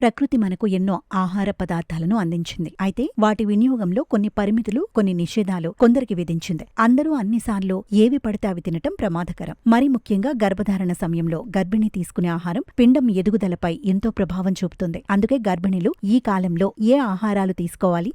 ప్రకృతి మనకు ఎన్నో ఆహార పదార్థాలను అందించింది. అయితే వాటి వినియోగంలో కొన్ని పరిమితులు, కొన్ని నిషేధాలు కొందరికి విధించింది. అందరూ అన్నిసార్లు ఏవి పడితే అవి తినటం ప్రమాదకరం. మరి ముఖ్యంగా గర్భధారణ సమయంలో గర్భిణి తీసుకునే ఆహారం పిండం ఎదుగుదలపై ఎంతో ప్రభావం చూపుతుంది. అందుకే గర్భిణులు ఈ కాలంలో ఏ ఆహారాలు తీసుకోవాలి,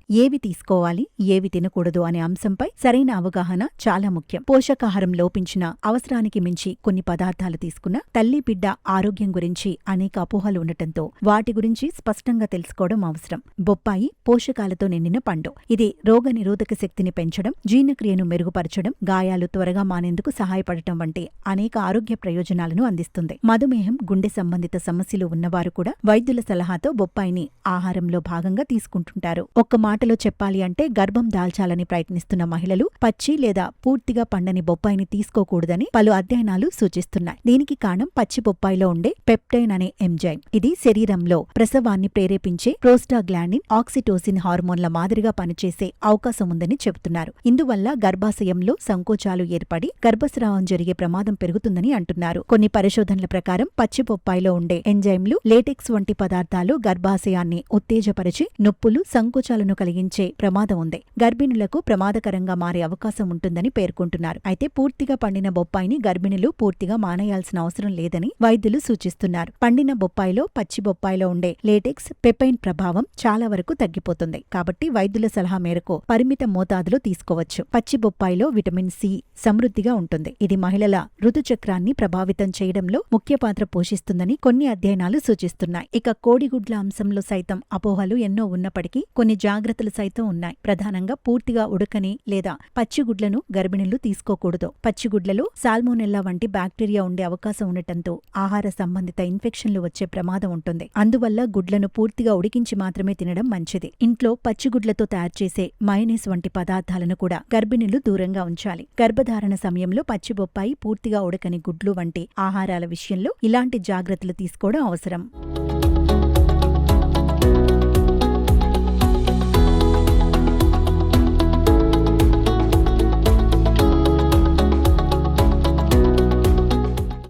ఏవి తినకూడదు అనే అంశంపై సరైన అవగాహన చాలా ముఖ్యం. పోషకాహారం లోపించిన, అవసరానికి మించి కొన్ని పదార్థాలు తీసుకున్న తల్లి బిడ్డ ఆరోగ్యం గురించి అనేక అపోహలు ఉండటంతో వాటి గురించి స్పష్టంగా తెలుసుకోవడం అవసరం. బొప్పాయి పోషకాలతో నిండిన పండు. ఇది రోగనిరోధక శక్తిని పెంచడం, జీర్ణక్రియను మెరుగుపరచడం, గాయాలు త్వరగా మానేందుకు సహాయపడటం వంటి అనేక ఆరోగ్య ప్రయోజనాలను అందిస్తుంది. మధుమేహం, గుండె సంబంధిత సమస్యలు ఉన్నవారు కూడా వైద్యుల సలహాతో బొప్పాయిని ఆహారంలో భాగంగా తీసుకుంటుంటారు. ఒక్క మాటలో చెప్పాలి అంటే గర్భం దాల్చాలని ప్రయత్నిస్తున్న మహిళలు పచ్చి లేదా పూర్తిగా పండని బొప్పాయిని తీసుకోకూడదని పలు అధ్యయనాలు సూచిస్తున్నాయి. దీనికి కారణం పచ్చి బొప్పాయిలో ఉండే పెప్టైన్ అనే ఎంజైమ్. ఇది శరీరంలో ప్రసవాన్ని ప్రేరేపించే ప్రోస్టాగ్లాండిన్, ఆక్సిటోసిన్ హార్మోన్ల మాదిరిగా పనిచేసే అవకాశం ఉందని చెబుతున్నారు. ఇందువల్ల గర్భాశయంలో సంకోచాలు ఏర్పడి గర్భస్రావం జరిగే ప్రమాదం పెరుగుతుందని అంటున్నారు. కొన్ని పరిశోధనల ప్రకారం పచ్చి బొప్పాయిలో ఉండే ఎంజైమ్లు, లేటెక్స్ వంటి పదార్థాలు గర్భాశయాన్ని ఉత్తేజపరిచి నొప్పులు, సంకోచాలను కలిగించే ప్రమాదం ఉంది. గర్భిణులకు ప్రమాదకరంగా మారే అవకాశం ఉంటుందని పేర్కొంటున్నారు. అయితే పూర్తిగా పండిన బొప్పాయిని గర్భిణులు పూర్తిగా మానేయాల్సిన అవసరం లేదని వైద్యులు సూచిస్తున్నారు. పండిన బొప్పాయిలో పచ్చి బొప్పాయిలో ఉండే లేటెక్స్, పెపైన్ ప్రభావం చాలా వరకు తగ్గిపోతుంది. కాబట్టి వైద్యుల సలహా మేరకు పరిమిత మోతాదులో తీసుకోవచ్చు. పచ్చి బొప్పాయిలో విటమిన్ సి సమృద్ధిగా ఉంటుంది. ఇది మహిళల ఋతుచక్రాన్ని ప్రభావితం చేయడంలో ముఖ్య పాత్ర పోషిస్తుందని కొన్ని అధ్యయనాలు సూచిస్తున్నాయి. ఇక కోడిగుడ్ల అంశంలో సైతం అపోహలు ఎన్నో ఉన్నప్పటికీ కొన్ని జాగ్రత్తలు సైతం ఉన్నాయి. ప్రధానంగా పూర్తిగా ఉడకని లేదా పచ్చిగుడ్లను గర్భిణులు తీసుకోకూడదు. పచ్చిగుడ్లలో సాల్మోనెల్లా వంటి బ్యాక్టీరియా ఉండే అవకాశం ఉండటంతో ఆహార సంబంధిత ఇన్ఫెక్షన్లు వచ్చే ప్రమాదం ఉంటుంది. అందువల్ల గుడ్లను పూర్తిగా ఉడికించి మాత్రమే తినడం మంచిది. ఇంట్లో పచ్చిగుడ్లతో తయారు చేసే మయోనీస్ వంటి పదార్థాలను కూడా గర్భిణులు దూరంగా ఉంచాలి. గర్భధారణ సమయంలో పచ్చి బొప్పాయి, పూర్తిగా ఉడకని గుడ్లు వంటి ఆహారాల విషయంలో ఇలాంటి జాగ్రత్తలు తీసుకోవడం అవసరం.